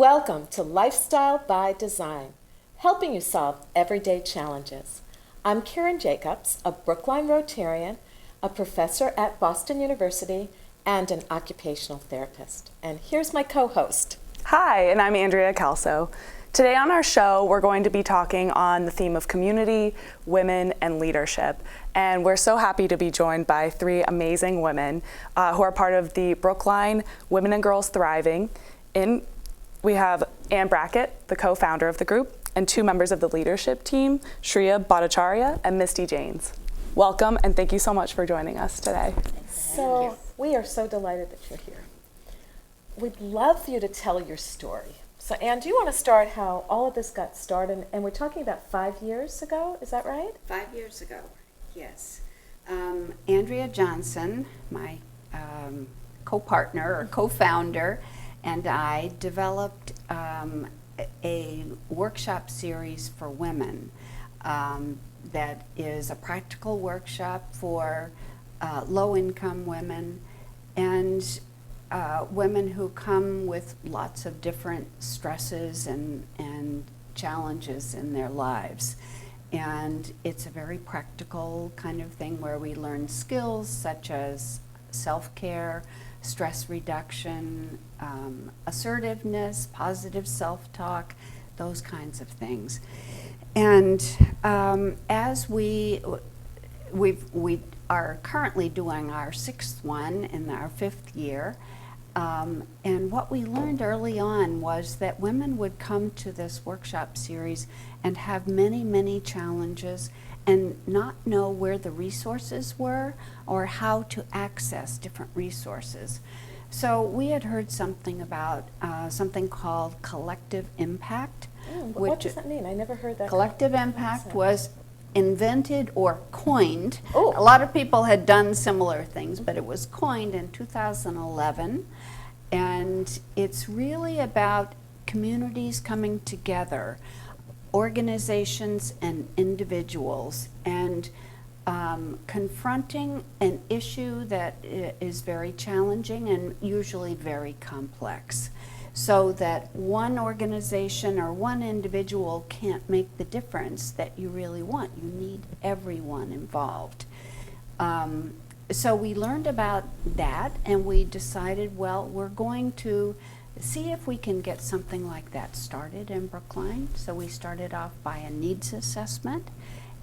Welcome to Lifestyle by Design, helping you solve everyday challenges. I'm Karen Jacobs, a Brookline Rotarian, a professor at Boston University, and an occupational therapist. And here's my co-host. Hi, and I'm Andrea Calso. Today on our show, we're going to be talking on the theme of community, women, and leadership. And we're so happy to be joined by three amazing women who are part of the Brookline Women and Girls Thriving. We have Ann Brackett, the co-founder of the group, and two members of the leadership team, Shreya Bhattacharya and Misty Janes. Welcome, and thank you so much for joining us today. So we are so delighted that you're here. We'd love for you to tell your story. So Ann, do you want to start how all of this got started? And we're talking about 5 years ago, is that right? 5 years ago, yes. Andrea Johnson, my co-partner or co-founder, and I developed a workshop series for women that is a practical workshop for low-income women and women who come with lots of different stresses and challenges in their lives. And it's a very practical kind of thing where we learn skills such as self-care, stress reduction, assertiveness, positive self-talk, those kinds of things. And as we are currently doing our sixth one in our fifth year, and what we learned early on was that women would come to this workshop series and have many, many challenges and not know where the resources were or how to access different resources. So we had heard something about something called collective impact. What does that mean? I never heard that. Collective impact was invented or coined. Oh. A lot of people had done similar things, but it was coined in 2011. And it's really about communities coming together, organizations and individuals, and confronting an issue that is very challenging and usually very complex, so that one organization or one individual can't make the difference that you really want. You need everyone involved. So we learned about that, and we decided, well, we're going to see if we can get something like that started in Brookline. So we started off by a needs assessment,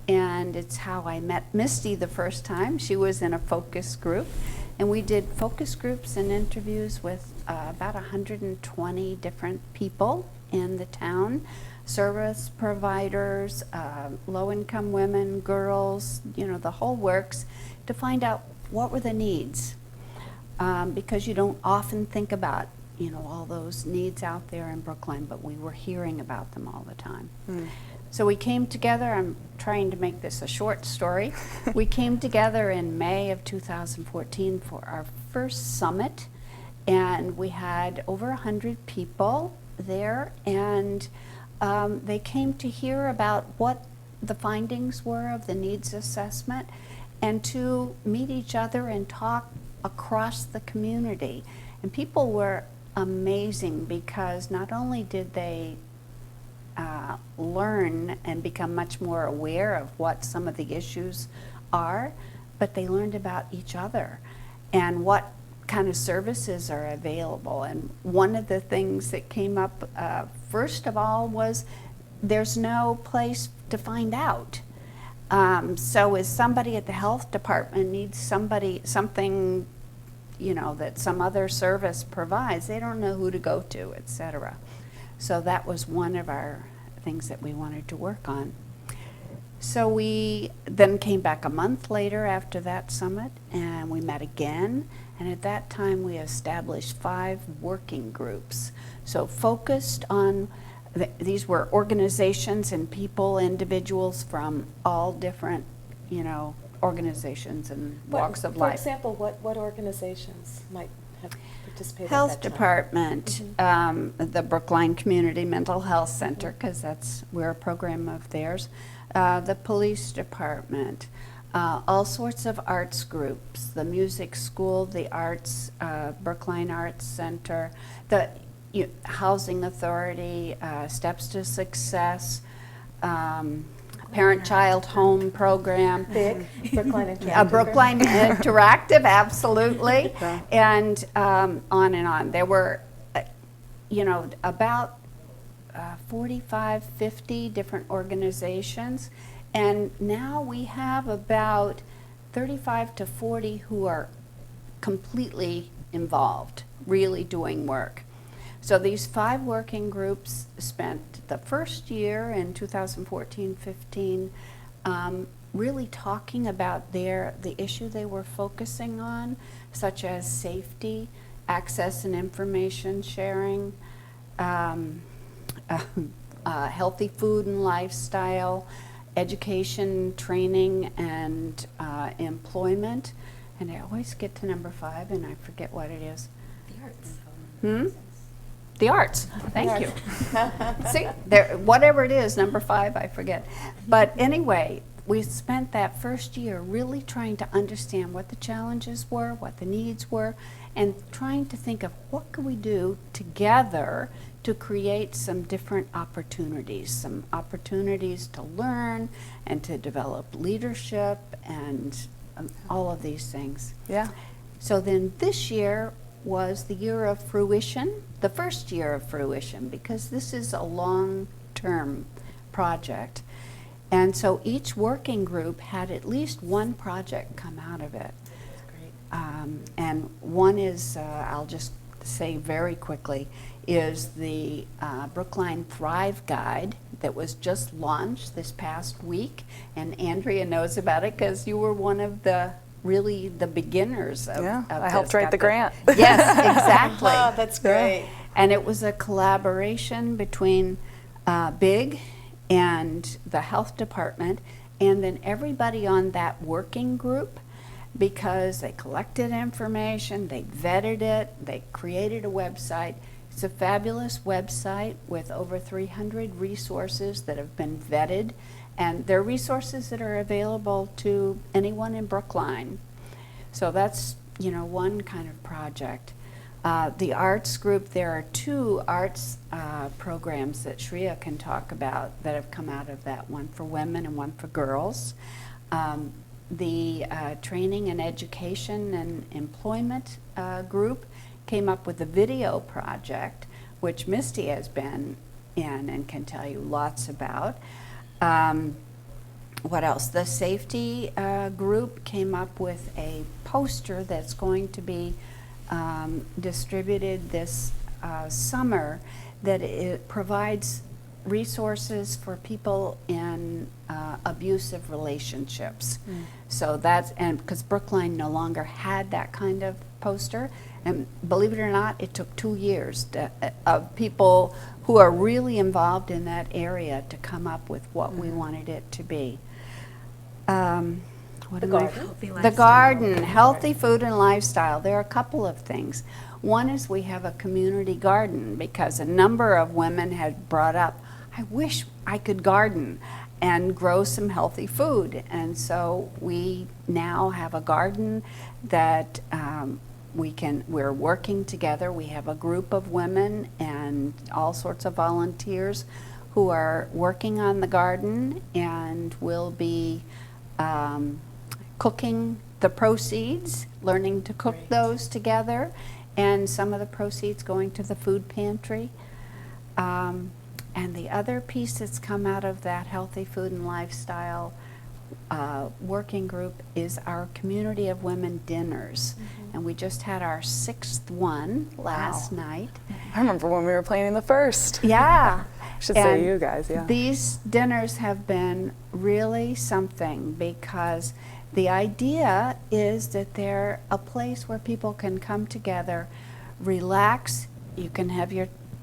and it's how I met Misty the first time. She was in a focus group, and we did focus groups and interviews with about 120 different people in the town, service providers, low-income women, girls, the whole works, to find out what were the needs, because you don't often think about all those needs out there in Brookline, but we were hearing about them all the time. So we came together. I'm trying to make this a short story. We came together in May of 2014 for our first summit, and we had over 100 people there, and they came to hear about what the findings were of the needs assessment and to meet each other and talk across the community. And people were amazing, because not only did they learn and become much more aware of what some of the issues are, but they learned about each other and what kind of services are available. And one of the things that came up first of all was there's no place to find out. So if somebody at the health department needs something that some other service provides, they don't know who to go to, etc. So that was one of our things that we wanted to work on. So we then came back a month later after that summit, and we met again, and at that time we established 5 working groups. So focused on, these were organizations and people, individuals from all different, organizations and walks of life. For example, what organizations might have participated? Health at that time? Department, the Brookline Community Mental Health Center, because we're a program of theirs, the police department, all sorts of arts groups, the music school, the arts, Brookline Arts Center, Housing Authority, Steps to Success, Parent-Child Home Program. Big, Brookline Interactive. Brookline Interactive, absolutely, and on and on. There were, about 45, 50 different organizations, and now we have about 35 to 40 who are completely involved, really doing work. So these 5 working groups spent the first year in 2014-15 really talking about the issue they were focusing on, such as safety, access and information sharing, healthy food and lifestyle, education, training, and employment. And I always get to number 5 and I forget what it is. The arts. The arts. Thank you. See, whatever it is, number 5, I forget. But anyway, we spent that first year really trying to understand what the challenges were, what the needs were, and trying to think of what could we do together to create some different opportunities, some opportunities to learn and to develop leadership and all of these things. Yeah. So then this year was the year of fruition, the first year of fruition, because this is a long-term project. And so each working group had at least one project come out of it. And one is, I'll just say very quickly, is the Brookline Thrive Guide that was just launched this past week. And Andrea knows about it because you were one of the beginners of I helped write the grant. Yes, exactly. Oh, that's great. And it was a collaboration between BIG and the health department, and then everybody on that working group, because they collected information, they vetted it, they created a website. It's a fabulous website with over 300 resources that have been vetted, and they're resources that are available to anyone in Brookline. So that's, one kind of project. The arts group, there are 2 arts programs that Shreya can talk about that have come out of that, one for women and one for girls. The training and education and employment group came up with a video project, which Misty has been in and can tell you lots about. What else? The safety group came up with a poster that's going to be distributed this summer, that it provides resources for people in abusive relationships. So and because Brookline no longer had that kind of poster, and believe it or not, it took 2 years of people who are really involved in that area to come up with what we wanted it to be. The garden. The garden, healthy food and lifestyle. There are a couple of things. One is we have a community garden, because a number of women had brought up, I wish I could garden and grow some healthy food. And so we now have a garden that we're working together. We have a group of women and all sorts of volunteers who are working on the garden, and will be cooking the proceeds, learning to cook those together, and some of the proceeds going to the food pantry. And the other piece that's come out of that healthy food and lifestyle working group is our Community of Women dinners. And we just had our 6th one last night. I remember when we were planning the first. Yeah. Should say you guys, yeah. These dinners have been really something, because the idea is that they're a place where people can come together, relax. You can have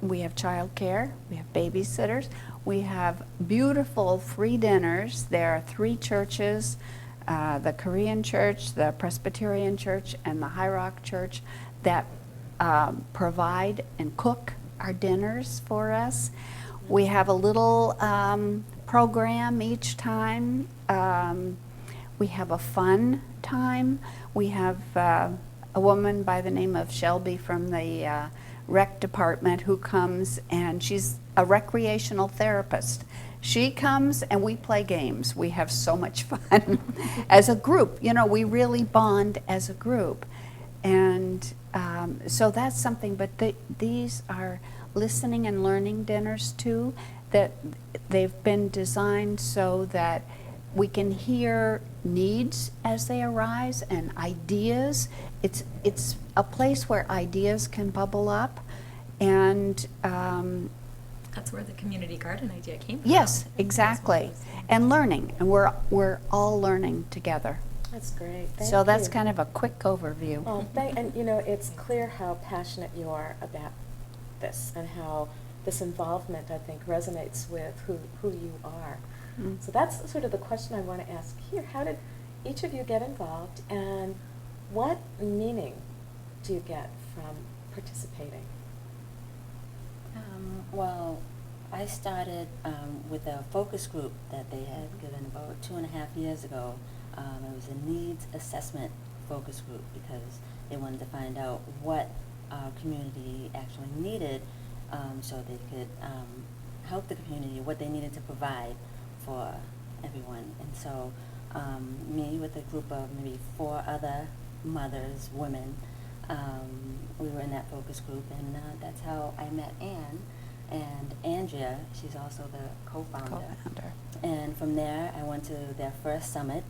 we have childcare, we have babysitters, we have beautiful free dinners. There are 3 churches, the Korean church, the Presbyterian church, and the High Rock church, that provide and cook our dinners for us. We have a little program each time. We have a fun time. We have a woman by the name of Shelby from the rec department who comes, and she's a recreational therapist. She comes and we play games. We have so much fun as a group. You know, we really bond as a group. And so that's something, but these are listening and learning dinners too, that they've been designed so that we can hear needs as they arise and ideas. It's a place where ideas can bubble up, and That's where the community garden idea came from. yes, exactly, and learning, and we're all learning together. That's great. Thank So that's you. kind of a quick overview. Oh, and you know, it's clear how passionate you are about this and how this involvement, I think, resonates with who you are. Mm. So that's sort of the question I want to ask here. How did each of you get involved, and what meaning do you get from participating? Well, I started with a focus group that they had given about 2.5 years ago. It was a needs assessment focus group because they wanted to find out what our community actually needed, so they could help the community, what they needed to provide for everyone. And so me with a group of maybe 4 other mothers, women, we were in that focus group, and that's how I met Anne. And Andrea, she's also the co-founder. Co-founder. And from there, I went to their first summit,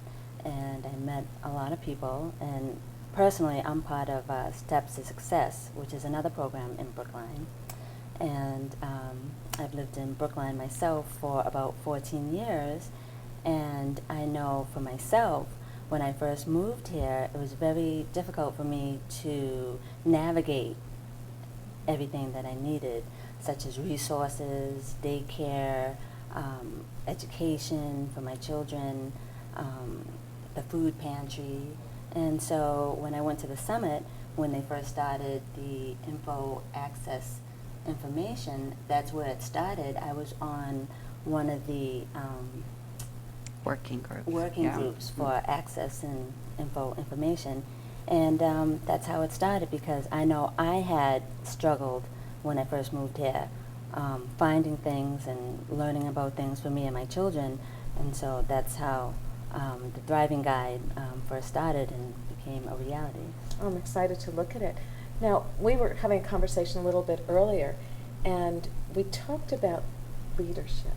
and I met a lot of people. And personally, I'm part of Steps to Success, which is another program in Brookline. And I've lived in Brookline myself for about 14 years, and I know for myself, when I first moved here, it was very difficult for me to navigate everything that I needed, such as resources, daycare, education for my children, the food pantry. And so when I went to the summit, when they first started the info access information, that's where it started. I was on one of the Working groups. working Yeah. groups for access and information. And that's how it started, because I know I had struggled when I first moved here, finding things and learning about things for me and my children. And so that's how the Thriving Guide first started and became a reality. I'm excited to look at it. Now, we were having a conversation a little bit earlier, and we talked about leadership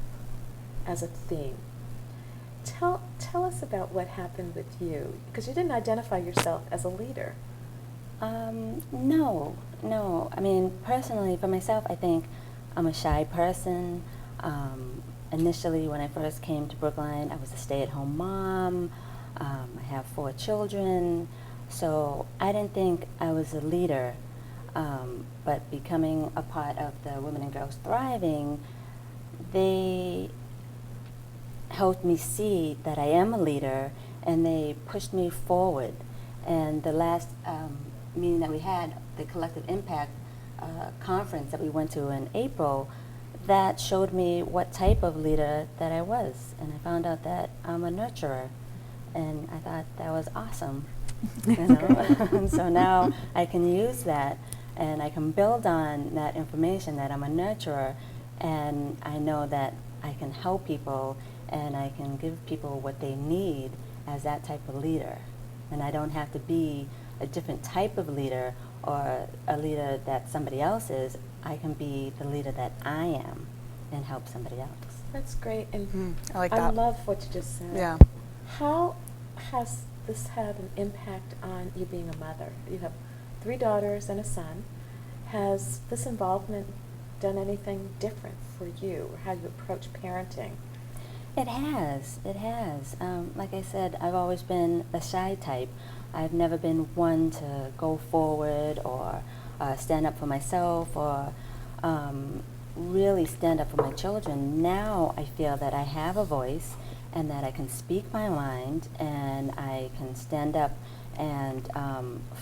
as a theme. Tell us about what happened with you, because you didn't identify yourself as a leader. No. I mean, personally, for myself, I think I'm a shy person. Initially, when I first came to Brookline, I was a stay-at-home mom. I have 4 children, so I didn't think I was a leader. But becoming a part of the Women and Girls Thriving, they helped me see that I am a leader, and they pushed me forward. And the last meeting that we had, the Collective Impact conference that we went to in April, that showed me what type of leader that I was. And I found out that I'm a nurturer. And I thought that was awesome. You know? And so now I can use that, and I can build on that information that I'm a nurturer, and I know that I can help people, and I can give people what they need as that type of leader. And I don't have to be a different type of leader or a leader that somebody else is. I can be the leader that I am and help somebody else. That's great, and I like I that. love what you just said. Yeah. How has this had an impact on you being a mother? You have 3 daughters and a son. Has this involvement done anything different for you, or how you approach parenting? It has. Like I said, I've always been a shy type. I've never been one to go forward or stand up for myself or really stand up for my children. Now I feel that I have a voice and that I can speak my mind, and I can stand up and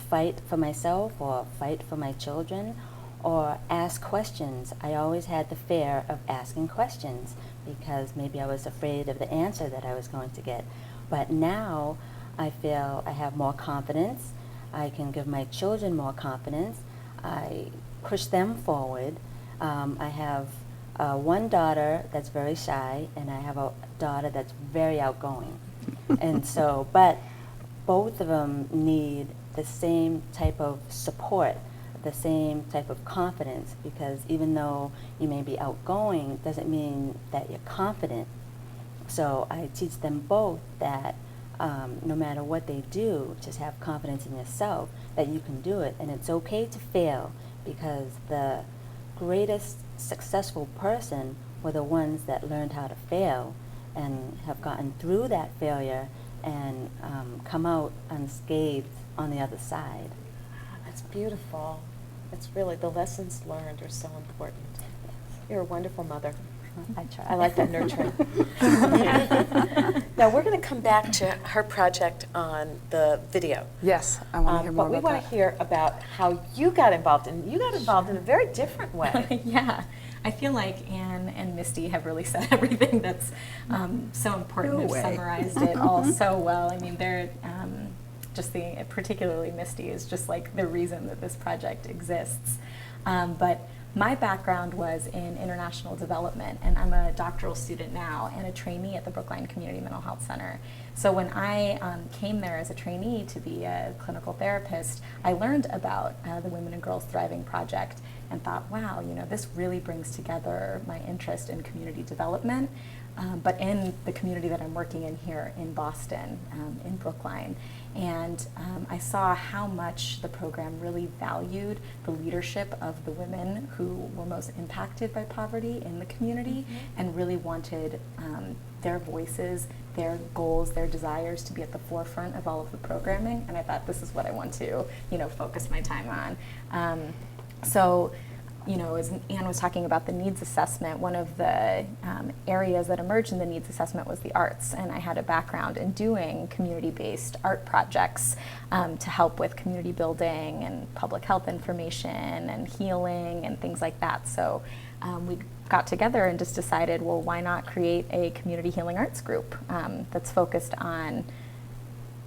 fight for myself or fight for my children or ask questions. I always had the fear of asking questions because maybe I was afraid of the answer that I was going to get. But now I feel I have more confidence. I can give my children more confidence. I push them forward. I have one daughter that's very shy, and I have a daughter that's very outgoing. And so, but both of them need the same type of support, the same type of confidence, because even though you may be outgoing, doesn't mean that you're confident. So I teach them both that no matter what they do, just have confidence in yourself that you can do it. And it's okay to fail, because the greatest successful person were the ones that learned how to fail and have gotten through that failure and come out unscathed on the other side. That's beautiful. It's really, the lessons learned are so important. You're a wonderful mother. I try. I like that nurturing. Now we're going to come back to her project on the video. Yes, I want to hear more But we about want that. to hear about how you got involved, and you got involved in a very different way. Yeah, I feel like Anne and Misty have really said everything that's so important. No They've way. summarized it all so well. I mean, they're just particularly Misty is just like the reason that this project exists. But my background was in international development, and I'm a doctoral student now and a trainee at the Brookline Community Mental Health Center. So when I came there as a trainee to be a clinical therapist, I learned about the Women and Girls Thriving Project and thought, wow, this really brings together my interest in community development, but in the community that I'm working in here in Boston, in Brookline. And I saw how much the program really valued the leadership of the women who were most impacted by poverty in the community, and really wanted their voices, their goals, their desires to be at the forefront of all of the programming. And I thought, this is what I want to, focus my time on. So, as Anne was talking about the needs assessment, one of the areas that emerged in the needs assessment was the arts. And I had a background in doing community-based art projects to help with community building and public health information and healing and things like that. So we got together and just decided, well, why not create a community healing arts group that's focused on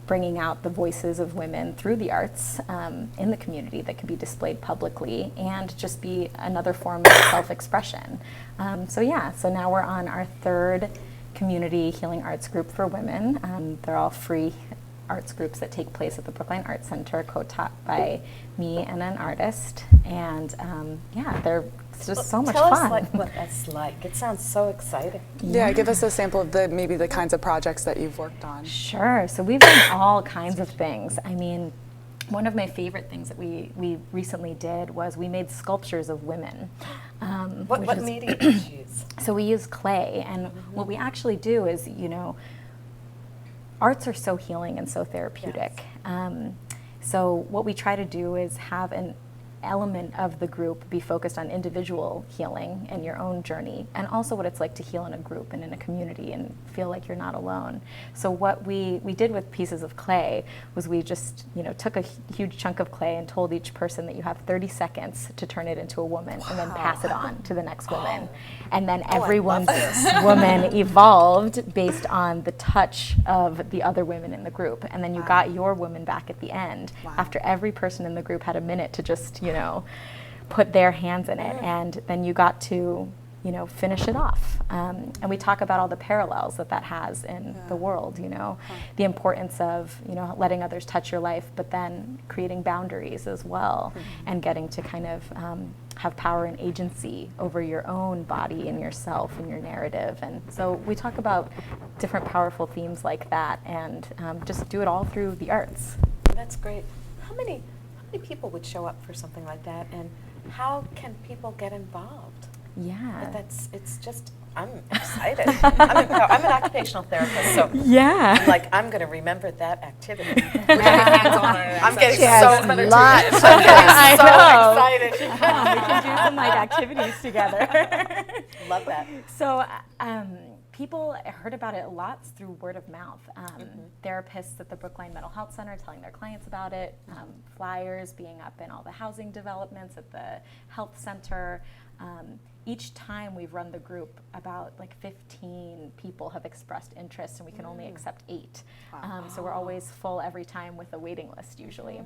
bringing out the voices of women through the arts in the community that could be displayed publicly and just be another form of self-expression. So now we're on our third community healing arts group for women. They're all free arts groups that take place at the Brookline Arts Center, co-taught by me and an artist. And it's just so much Tell fun. us what that's like. It sounds so exciting. Yeah, give us a sample of maybe the kinds of projects that you've worked on. Sure. So we've done all kinds of things. I mean, one of my favorite things that we recently did was we made sculptures of women. What medium did you use? So we use clay, and what we actually do is, arts are so healing and so therapeutic. So what we try to do is have an element of the group be focused on individual healing and your own journey, and also what it's like to heal in a group and in a community and feel like you're not alone. So what we did with pieces of clay was we just took a huge chunk of clay and told each person that you have 30 seconds to turn it into a woman, and then pass it on to the next woman. And then everyone's woman evolved based on the touch of the other women in the group, and then you got your woman back at the end after every person in the group had a minute to just put their hands in it, and then you got to finish it off. And we talk about all the parallels that has in the world, the importance of letting others touch your life, but then creating boundaries as well, and getting to kind of have power and agency over your own body and yourself and your narrative. And so we talk about different powerful themes like that, and just do it all through the arts. That's great. How many people would show up for something like that, and how can people get involved? Yeah. It's just, I'm excited. I'm an occupational therapist, so Yeah. I'm going to remember that activity. I'm getting so lots. I I'm know. excited. We can do some activities together. Love that. So people heard about it lots through word of mouth. Therapists at the Brookline Mental Health Center telling their clients about it, flyers being up in all the housing developments at the health center. Each time we've run the group, about like 15 people have expressed interest, and we can only accept 8. So we're always full every time with a waiting list usually.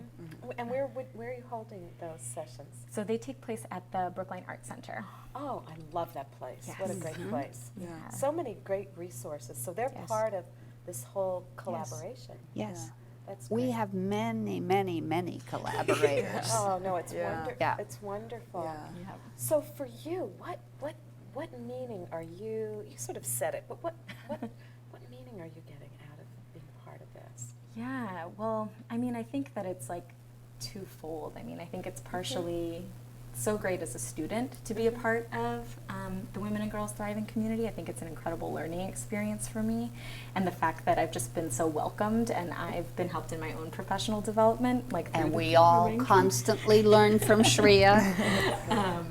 And where are you holding those sessions? So they take place at the Brookline Arts Center. Oh, I love that place. What a Yes. great place. Yeah. So many great resources. So they're Yes. part of this whole collaboration. Yes. That's great. We have many, many, many collaborators. Oh no, it's Yeah. wonderful. Yeah. It's wonderful. Yeah. So for you, what meaning are you? You sort of said it, but what meaning are you getting out of being part of this? Yeah, well, I mean, I think that it's like twofold. I mean, I think it's partially so great as a student to be a part of the Women and Girls Thriving community. I think it's an incredible learning experience for me. And the fact that I've just been so welcomed and I've been helped in my own professional development. And we all constantly learn from Shreya.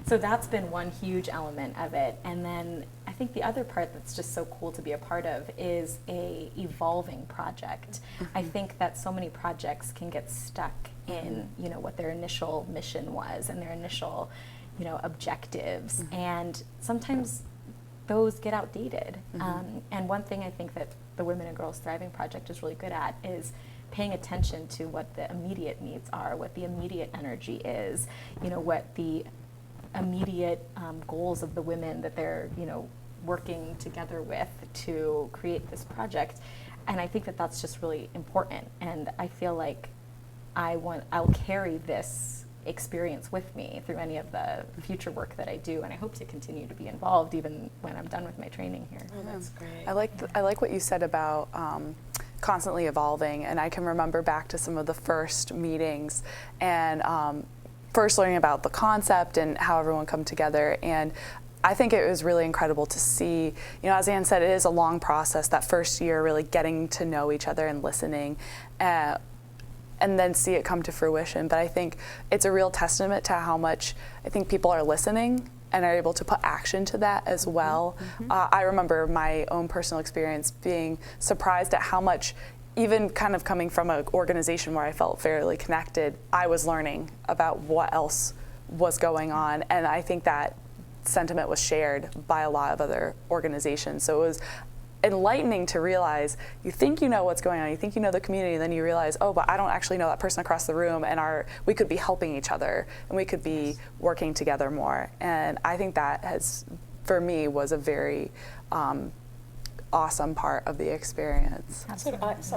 So that's been one huge element of it. And then I think the other part that's just so cool to be a part of is a evolving project. I think that so many projects can get stuck in, you know, what their initial mission was and their initial, you know, objectives. And sometimes those get outdated. And one thing I think that the Women and Girls Thriving Project is really good at is paying attention to what the immediate needs are, what the immediate energy is, you know, what the immediate goals of the women that they're, you know, working together with to create this project. And I think that that's just really important. And I feel like I'll carry this experience with me through any of the future work that I do, and I hope to continue to be involved even when I'm done with my training here. Oh, that's great. I like what you said about constantly evolving, and I can remember back to some of the first meetings and first learning about the concept and how everyone come together. And I think it was really incredible to see, you know, as Anne said, it is a long process, that first year really getting to know each other and listening, and then see it come to fruition. But I think it's a real testament to how much I think people are listening and are able to put action to that as well. I remember my own personal experience being surprised at how much, even kind of coming from an organization where I felt fairly connected, I was learning about what else was going on. And I think that sentiment was shared by a lot of other organizations. So it was enlightening to realize you think you know what's going on, you think you know the community, and then you realize, oh, but I don't actually know that person across the room, and we could be helping each other, and we could be working together more. And I think that has, for me, was a very awesome part of the experience. Sort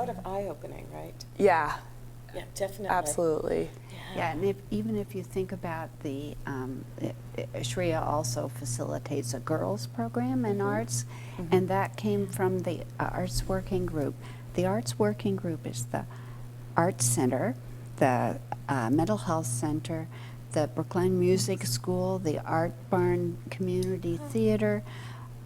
of eye-opening, right? Yeah, Yeah, definitely. absolutely. Yeah, and even if you think about the, Shreya also facilitates a girls program in arts, and that came from the Arts Working Group. The Arts Working Group is the Arts Center, the Mental Health Center, the Brookline Music School, the Art Barn Community Theater,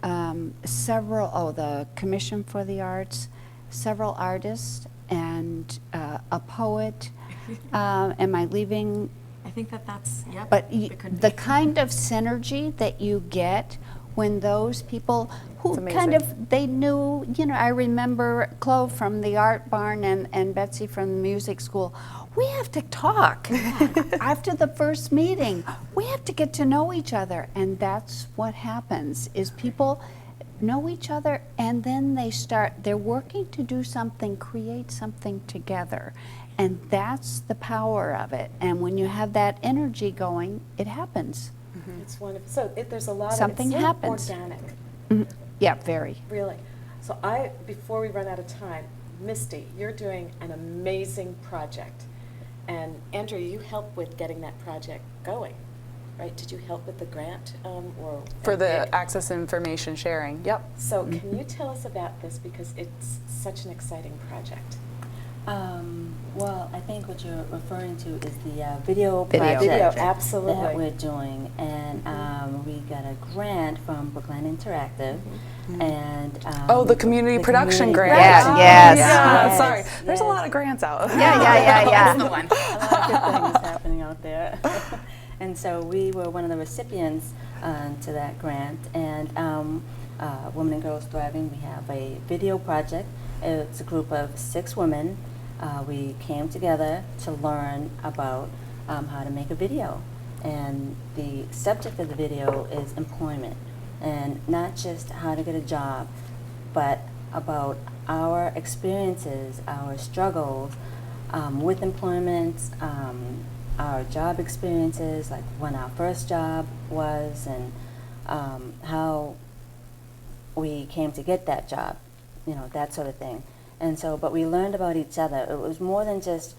the Commission for the Arts, several artists, and a poet. Am I leaving? I think that's, yep. But it could the be. kind of synergy that you get when those people who It's kind amazing. of, they knew, you know, I remember Chloe from the Art Barn and Betsy from the music school. We have to talk after the first meeting. We have to get to know each other. And that's what happens, is people know each other, and then they're working to do something, create something together. And that's the power of it. And when you have that energy going, it happens. It's wonderful. So there's a lot Something of it's happens. organic, Yeah, very. really. So before we run out of time, Misty, you're doing an amazing project. And Andrew, you helped with getting that project going, right? Did you help with the grant or? For the access information sharing, yep. So can you tell us about this, because it's such an exciting project? Well, I think what you're referring to is the video Video. project Video, that absolutely. we're doing, and we got a grant from Brookline Interactive, and The community production grant. Yes, Oh, yes. Yeah, Yes, sorry. There's a yes. lot of grants out. Yeah. A lot of good things happening out there. And so we were one of the recipients to that grant. And Women and Girls Thriving, we have a video project. It's a group of 6 women. We came together to learn about how to make a video. And the subject of the video is employment, and not just how to get a job, but about our experiences, our struggles with employment, our job experiences, like when our first job was, and how we came to get that job, you know, that sort of thing. And so, but we learned about each other. It was more than just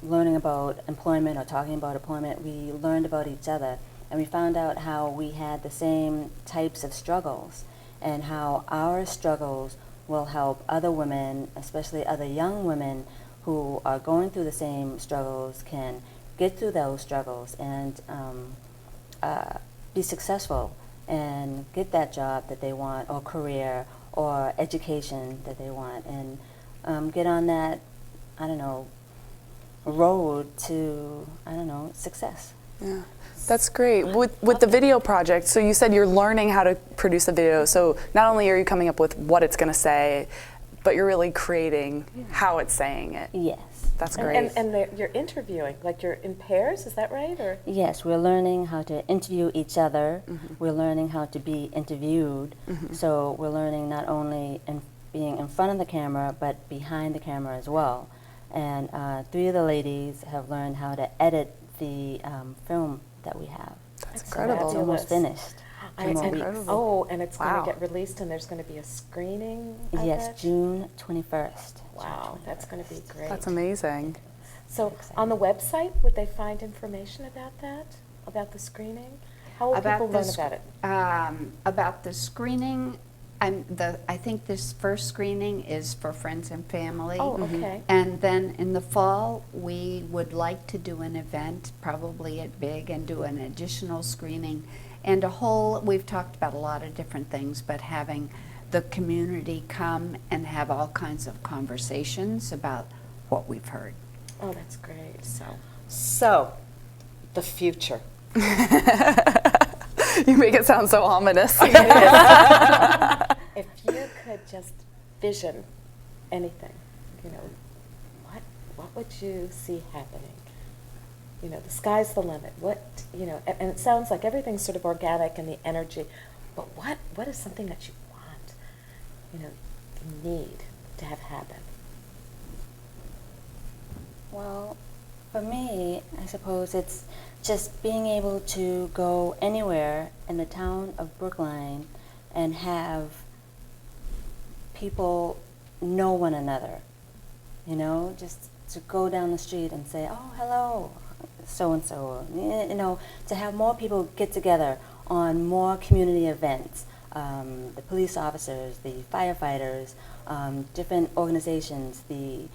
learning about employment or talking about employment. We learned about each other, and we found out how we had the same types of struggles, and how our struggles will help other women, especially other young women who are going through the same struggles, can get through those struggles and be successful and get that job that they want, or career, or education that they want, and get on that, I don't know, road to, I don't know, success. Yeah, that's great. With the video project, so you said you're learning how to produce a video. So not only are you coming up with what it's going to say, but you're really creating how it's saying it. Yes. That's great. And you're interviewing, like you're in pairs, is that right? Or Yes, we're learning how to interview each other. We're learning how to be interviewed. So we're learning not only being in front of the camera, but behind the camera as well. And 3 of the ladies have learned how to edit the film that we have. That's So incredible. it's almost finished. I- 2 more and- weeks. and it's Wow. going to get released, and there's going to be a screening of it? Yes, June 21st. Wow, that's going to be great. That's amazing. So on the website, would they find information about that, about the screening? How will people learn about it? About the screening, I think this first screening is for friends and family. Oh, okay. And then in the fall, we would like to do an event, probably at Big, and do an additional screening. And we've talked about a lot of different things, but having the community come and have all kinds of conversations about what we've heard. Oh, that's great. So the future. You make it sound so ominous. If you could just vision anything, you know, what would you see happening? You know, the sky's the limit. What, you know, and it sounds like everything's sort of organic and the energy, but what is something that you want, you know, you need to have happen? Well, for me, I suppose it's just being able to go anywhere in the town of Brookline and have people know one another. You know, just to go down the street and say, oh, hello, so-and-so. You know, to have more people get together on more community events. The police officers, the firefighters, different organizations, the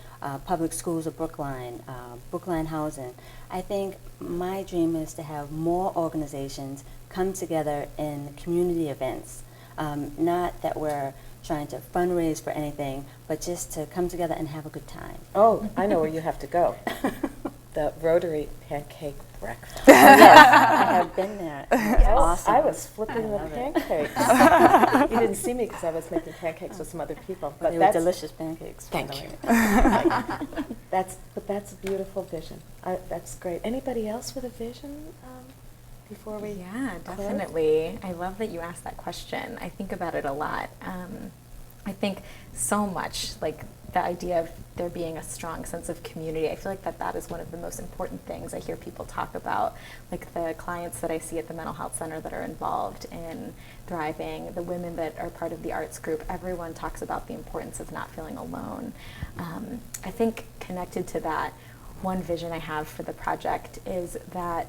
public schools of Brookline, Brookline Housing. I think my dream is to have more organizations come together in community events. Not that we're trying to fundraise for anything, but just to come together and have a good time. Oh, I know where you have to go. The Rotary Pancake Breakfast. Yes, I have been there. It's Oh, awesome. I was flipping the love it. pancakes. You didn't see me because I was making pancakes with some other people. They were delicious pancakes. by Thank the you. way. That's a beautiful vision. That's great. Anybody else with a vision before we? Yeah, close? definitely. I love that you asked that question. I think about it a lot. I think so much, like the idea of there being a strong sense of community. I feel like that is one of the most important things I hear people talk about. Like the clients that I see at the mental health center that are involved in Thriving, the women that are part of the arts group, everyone talks about the importance of not feeling alone. I think connected to that, one vision I have for the project is that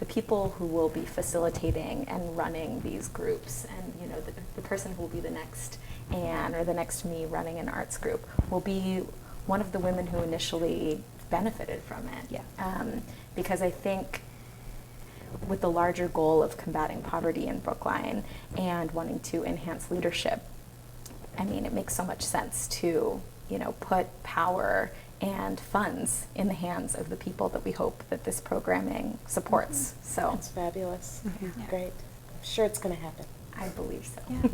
the people who will be facilitating and running these groups, and you know, the person who will be the next Anne or the next me running an arts group will be one of the women who initially benefited from it. Yeah. Because I think with the larger goal of combating poverty in Brookline and wanting to enhance leadership, I mean, it makes so much sense to, you know, put power and funds in the hands of the people that we hope that this programming supports. So That's fabulous. Yeah. Great. I'm sure it's going to happen. I believe so. Yeah.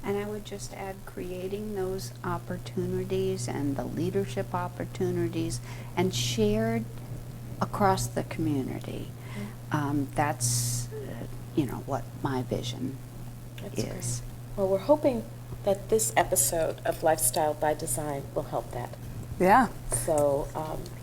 And I would just add, creating those opportunities and the leadership opportunities and shared across the community. That's, what my vision That's is. great. Well, we're hoping that this episode of Lifestyle by Design will help that. Yeah. So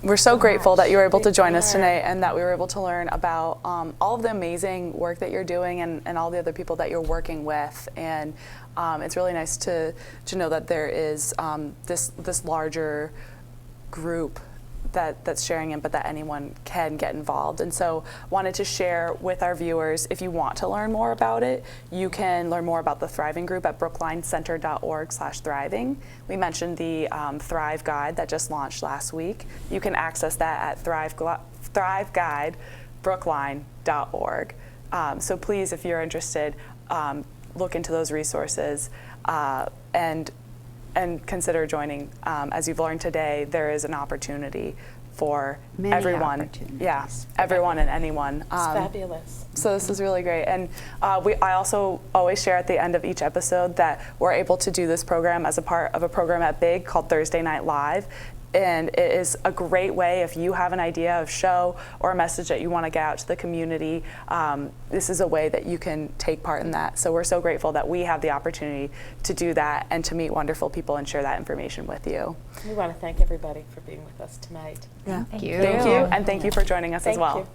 We're so grateful that you were able to join us are. tonight and that we were able to learn about all of the amazing work that you're doing and all the other people that you're working with. And it's really nice to know that there is this larger group that's sharing it, but that anyone can get involved. And so wanted to share with our viewers, if you want to learn more about it, you can learn more about the Thriving Group at brooklinecenter.org/thriving. We mentioned the Thrive Guide that just launched last week. You can access that at thriveguidebrookline.org. So please, if you're interested, look into those resources and consider joining. As you've learned today, there is an opportunity for Many everyone. opportunities. Yeah, everyone and anyone. it's fabulous. So this is really great. And I also always share at the end of each episode that we're able to do this program as a part of a program at BIG called Thursday Night Live. And it is a great way if you have an idea of show or a message that you want to get out to the community. This is a way that you can take part in that. So we're so grateful that we have the opportunity to do that and to meet wonderful people and share that information with you. We want to thank everybody for being with us tonight. Yeah. Thank you. Thank you. And thank you for joining us as Thank well. you.